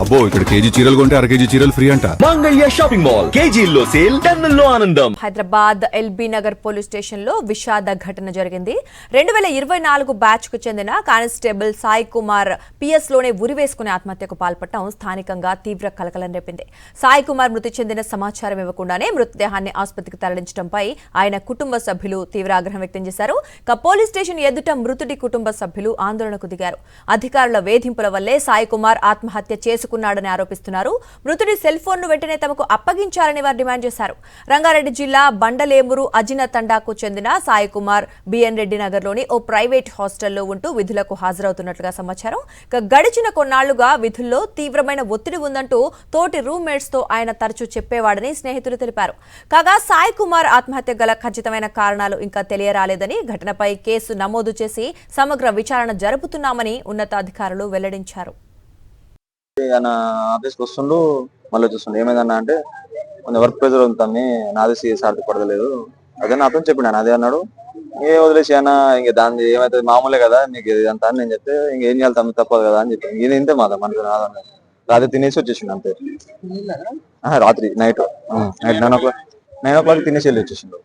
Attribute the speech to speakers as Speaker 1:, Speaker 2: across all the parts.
Speaker 1: అబ్బో ఇక్కడ కేజీ చీరలు కొంటే అర కేజీ చీరలు ఫ్రీ అంట.
Speaker 2: మంగళ్య షాపింగ్ మాల్ కేజీల్లో సేల్, టన్నుల్లో ఆనందం.
Speaker 3: Hyderabad LB Nagar police station లో విషాద ఘటన జరిగింది. 2024 బ్యాచ్ కు చెందిన కానిస్టేబుల్ సాయి కుమార్ పిఎస్ లోనే ఉరివేసుకుని ఆత్మహత్యకు పాల్పడటం స్థానికంగా తీవ్ర కలకలం రేపింది. సాయి కుమార్ మృతి చెందిన సమాచారం ఇవ్వకుండానే మృతదేహాన్ని ఆసుపత్రికి తరలించడంపై ఆయన కుటుంబ సభ్యులు తీవ్ర ఆగ్రహం వ్యక్తం చేశారు. పోలీస్ స్టేషన్ ఎదుట మృతుడి కుటుంబ సభ్యులు ఆందోళనకు దిగారు. అధికారుల వేధింపుల వల్లే సాయి కుమార్ ఆత్మహత్య చేసుకున్నాడని ఆరోపిస్తున్నారు. మృతుడి సెల్ ఫోన్ ను వెంటనే తమకు అప్పగించాలని వారు డిమాండ్ చేశారు. రంగారెడ్డి జిల్లా బండలేమురు అజిన తండాకు చెందిన సాయి కుమార్ బిఎన్ రెడ్డి నగర్ లోని ఓ ప్రైవేట్ హాస్టల్లో ఉంటూ విధులకు హాజరవుతున్నట్లుగా సమాచారం. గడిచిన కొన్నాళ్లుగా విధుల్లో తీవ్రమైన ఒత్తిడి ఉందంటూ తోటి రూమ్మేట్స్ తో ఆయన తరచూ చెప్పేవాడని స్నేహితులు తెలిపారు. కాగా సాయి కుమార్ ఆత్మహత్య గల ఖచ్చితమైన కారణాలు ఇంకా తెలియరాలేదని, ఘటనపై కేసు నమోదు చేసి సమగ్ర విచారణ జరుపుతున్నామని ఉన్నతాధికారులు వెల్లడించారు.
Speaker 4: ఆయన ఆఫీస్కి వస్తుండు, మళ్ళీ చూస్తుండే ఏమైందన్నా అంటే కొంచెం వర్క్ ప్రెజర్ ఉంటుంది, నాది సీఎస్ ఆర్టీ పడలేదు అదే నాతో చెప్పినాను. అదే అన్నాడు, ఏ వదిలేసి అన్న ఇంక దాని ఏమైతుంది మామూలే కదా మీకు ఇదంతా అని నేను చెప్తే ఇంకేం చేయాలి తప్పదు కదా అని చెప్పి ఇది ఇంతే మాట మనకు రాత్రి తినేసి వచ్చేసిండు అంతే. రాత్రి నైట్ 9 o'clock తినేసి వెళ్ళి వచ్చేసిండు.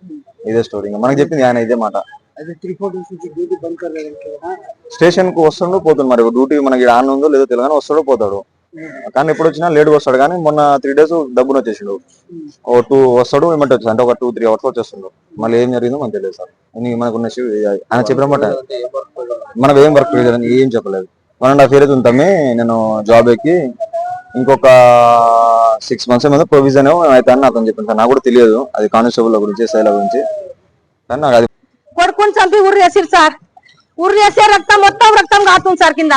Speaker 4: ఇదే స్టోరీ, ఇంకా మనకు చెప్పింది ఆయన ఇదే మాట. స్టేషన్ కు వస్తుండు పోతుండు, మరి డ్యూటీ మనకి ఆన్ ఉందో లేదో తెలియదు, వస్తాడో పోతాడు. కానీ ఎప్పుడు వచ్చినా లేట్గా వస్తాడు. కానీ మొన్న 3 days డబ్బును వచ్చేసిండు. ఓ 2 వస్తాడు ఏమంటే వచ్చేసి అంటే ఒక 2-3 hours వచ్చేస్తుండు. మళ్ళీ ఏం జరిగిందో మనకు తెలియదు సార్. మనకున్న ఆయన చెప్పినమాట మనం ఏం వర్క్ చేయలేదని ఏం చెప్పలేదు. 1.5 years ఉంటామే నేను జాబ్ ఎక్కి ఇంకొక 6 months ఏమో ప్రొవిజన్ అయితే అని అతను చెప్పింది సార్. నాకు కూడా తెలియదు అది కానిస్టేబుల్ గురించి సైల గురించి. కానీ నాకు అది
Speaker 5: కొడుకుని చంపి ఉర్రు వేసిరు సార్. ఉర్రు వేసే రక్తం మొత్తం కాస్తుంది సార్. కింద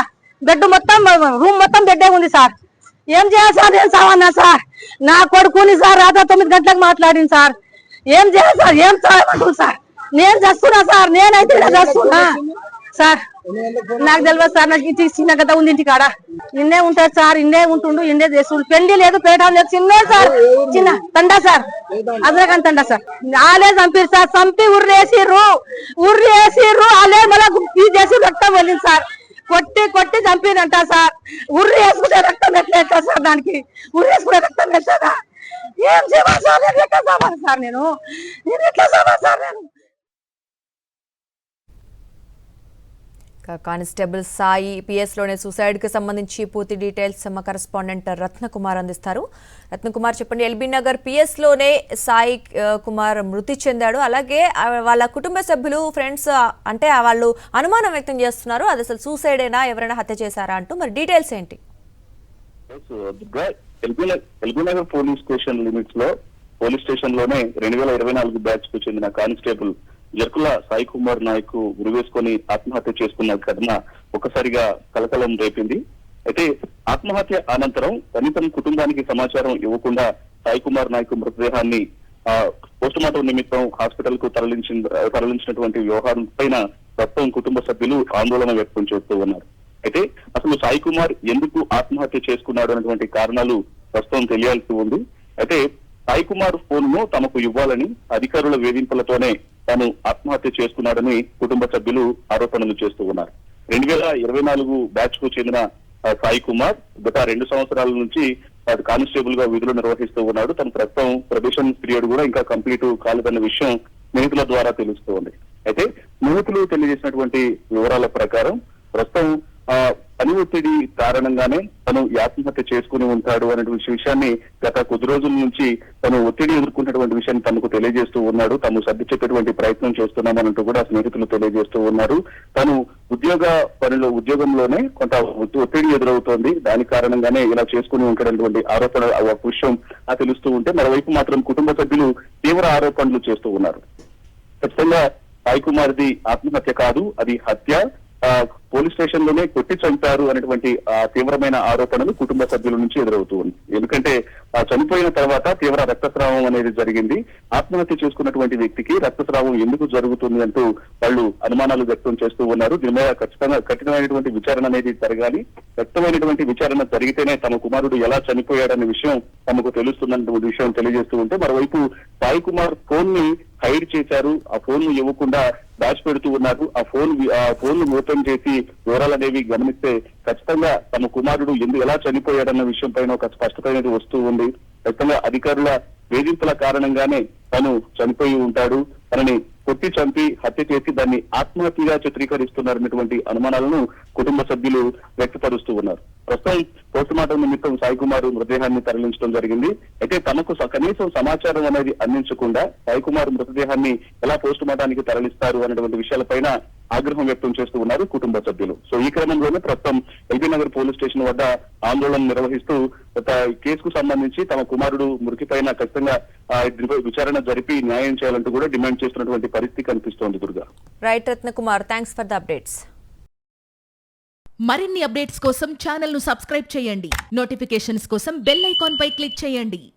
Speaker 5: బెడ్ మొత్తం రూమ్ మొత్తం బెడ్డే ఉంది సార్. ఏం చేయాలి సార్? నేను సావన్నా సార్? నా కొడుకుని సార్ రాత్రి 9 గంటలకు మాట్లాడింది సార్. ఏం చేయాలి సార్? ఏం చావమంటుంది సార్? నేను చేస్తున్నా సార్, నేనైతే చేస్తున్నా సార్. నాకు తెలియదు సార్, నాకు ఇంటికి చిన్న గత ఉంది ఇంటి కాడ. ఇన్నే ఉంటాడు సార్, ఇన్నే ఉంటుండు, ఇన్నే చేస్తుండు. పెళ్లి లేదు, పేట లేదు, చిన్నే సార్, చిన్న తండా సార్, అదరకాని తండా సార్. ఆలే చంపిరు సార్, చంపి ఉర్రేసిర్రు ఆలే మళ్ళీ ఇది చేసి రక్తం వెళ్ళింది సార్. కొట్టి చంపిరంట సార్. ఉర్రి వేసుకుంటే రక్తం ఎట్లా సార్? దానికి ఉర్రి వేసుకుంటే రక్తం ఎట్లా? ఏం చేయాలి సార్? నేను ఎట్లా సావాలి సార్? నేను ఎట్లా సావాలి సార్? నేను
Speaker 3: కానిస్టేబుల్ సాయి పిఎస్ లోనే సూసైడ్ కి సంబంధించి పూర్తి డీటెయిల్స్ మా కరెస్పాండెంట్ రత్నకుమార్ అందిస్తారు. రత్నకుమార్ చెప్పండి, ఎల్బీ నగర్ పిఎస్ లోనే సాయి కుమార్ మృతి చెందాడు. అలాగే వాళ్ళ కుటుంబ సభ్యులు, ఫ్రెండ్స్ అంటే వాళ్ళు అనుమానం వ్యక్తం చేస్తున్నారు, అది అసలు సూసైడ్ అయినా ఎవరైనా హత్య చేశారా అంటూ. మరి డీటెయిల్స్ ఏంటి?
Speaker 6: LB Nagar police station limits లో పోలీస్ స్టేషన్ లోనే 2024 బ్యాచ్ కు చెందిన కానిస్టేబుల్ జర్కుల సాయి కుమార్ నాయక్ ఉరివేసుకొని ఆత్మహత్య చేసుకున్న ఘటన ఒక్కసారిగా కలకలం రేపింది. అయితే ఆత్మహత్య అనంతరం కనీసం కుటుంబానికి సమాచారం ఇవ్వకుండా సాయి కుమార్ నాయక్ మృతదేహాన్ని పోస్ట్ మార్టం నిమిత్తం హాస్పిటల్ కు తరలించినటువంటి వ్యవహారం పైన ప్రస్తుతం కుటుంబ సభ్యులు ఆందోళన వ్యక్తం చేస్తూ ఉన్నారు. అయితే అసలు సాయి కుమార్ ఎందుకు ఆత్మహత్య చేసుకున్నాడు అనేటువంటి కారణాలు ప్రస్తుతం తెలియాల్సి ఉంది. అయితే సాయి కుమార్ ఫోన్ ను తమకు ఇవ్వాలని అధికారుల వేధింపులతోనే తాను ఆత్మహత్య చేసుకున్నాడని కుటుంబ సభ్యులు ఆరోపణలు చేస్తూ ఉన్నారు. 2024 బ్యాచ్ కు చెందిన సాయి కుమార్ గత 2 సంవత్సరాల నుంచి కానిస్టేబుల్ గా విధులు నిర్వహిస్తూ ఉన్నాడు. తన ప్రస్తుతం ప్రొబేషన్ పీరియడ్ కూడా ఇంకా కంప్లీట్ కాలేదన్న విషయం స్నేహితుల ద్వారా తెలుస్తూ ఉంది. అయితే స్నేహితులు తెలియజేసినటువంటి వివరాల ప్రకారం ప్రస్తుతం పని ఒత్తిడి కారణంగానే తను ఆత్మహత్య చేసుకుని ఉంటాడు అనేటువంటి విషయాన్ని గత కొద్ది రోజుల నుంచి తను ఒత్తిడి ఎదుర్కొన్నటువంటి విషయాన్ని తనకు తెలియజేస్తూ ఉన్నాడు. తాము సర్ది చెప్పేటువంటి ప్రయత్నం చేస్తున్నామనంటూ కూడా స్నేహితులు తెలియజేస్తూ ఉన్నారు. తను ఉద్యోగంలోనే కొంత ఒత్తిడి ఎదురవుతోంది, దాని కారణంగానే ఇలా చేసుకుని ఉంటున్నటువంటి ఆరోపణ విషయం తెలుస్తూ ఉంటే, మరోవైపు మాత్రం కుటుంబ సభ్యులు తీవ్ర ఆరోపణలు చేస్తూ ఉన్నారు. ఖచ్చితంగా సాయి కుమార్ది ఆత్మహత్య కాదు, అది హత్య, పోలీస్ స్టేషన్ లోనే కొట్టి చంపారు అనేటువంటి తీవ్రమైన ఆరోపణలు కుటుంబ సభ్యుల నుంచి ఎదురవుతూ ఉంది. ఎందుకంటే చనిపోయిన తర్వాత తీవ్ర రక్తస్రావం అనేది జరిగింది. ఆత్మహత్య చేసుకున్నటువంటి వ్యక్తికి రక్తస్రావం ఎందుకు జరుగుతుంది అంటూ వాళ్ళు అనుమానాలు వ్యక్తం చేస్తూ ఉన్నారు. దీని మీద ఖచ్చితంగా కఠినమైనటువంటి విచారణ అనేది జరగాలి. ఖచ్చితమైనటువంటి విచారణ జరిగితేనే తమ కుమారుడు ఎలా చనిపోయాడనే విషయం తమకు తెలుస్తుందన్న విషయం తెలియజేస్తూ ఉంటే, మరోవైపు సాయి కుమార్ ఫోన్ ని హైడ్ చేశారు, ఆ ఫోన్ ను ఇవ్వకుండా దాచిపెడుతూ ఉన్నారు. ఆ ఫోన్ ను ఓపెన్ చేసి వివరాలు అనేవి గమనిస్తే ఖచ్చితంగా తమ కుమారుడు ఎలా చనిపోయాడన్న విషయం పైన ఒక స్పష్టత అనేది వస్తూ ఉంది. ఖచ్చితంగా అధికారుల వేధింపుల కారణంగానే తను చనిపోయి ఉంటాడు, తనని కొట్టి చంపి హత్య చేసి దాన్ని ఆత్మహత్యగా చిత్రీకరిస్తున్నారన్నటువంటి అనుమానాలను కుటుంబ సభ్యులు వ్యక్తపరుస్తూ ఉన్నారు. ప్రస్తుతం పోస్ట్ మార్టం నిమిత్తం సాయి కుమార్ మృతదేహాన్ని తరలించడం జరిగింది. అయితే తమకు కనీసం సమాచారం అనేది అందించకుండా సాయి కుమార్ మృతదేహాన్ని ఎలా పోస్ట్ మార్టానికి తరలిస్తారు అనేటువంటి విషయాలపైన ఆగ్రహం వ్యక్తం చేస్తూ ఉన్నారు కుటుంబ సభ్యులు. సో ఈ క్రమంలోనే ప్రస్తుతం ఎల్బీ నగర్ పోలీస్ స్టేషన్ వద్ద ఆందోళన నిర్వహిస్తూ కేసుకు సంబంధించి తమ కుమారుడు మృతి పైన ఖచ్చితంగా విచారణ జరిపి న్యాయం చేయాలంటూ కూడా డిమాండ్ చేస్తున్నటువంటి పరిస్థితి కనిపిస్తోంది. Durga.
Speaker 3: Right Ratnakumar, thanks for the updates.
Speaker 7: మరిన్ని అప్డేట్స్ కోసం ఛానల్ ను సబ్స్క్రైబ్ చేయండి. నోటిఫికేషన్స్ కోసం బెల్ ఐకాన్ పై క్లిక్ చేయండి.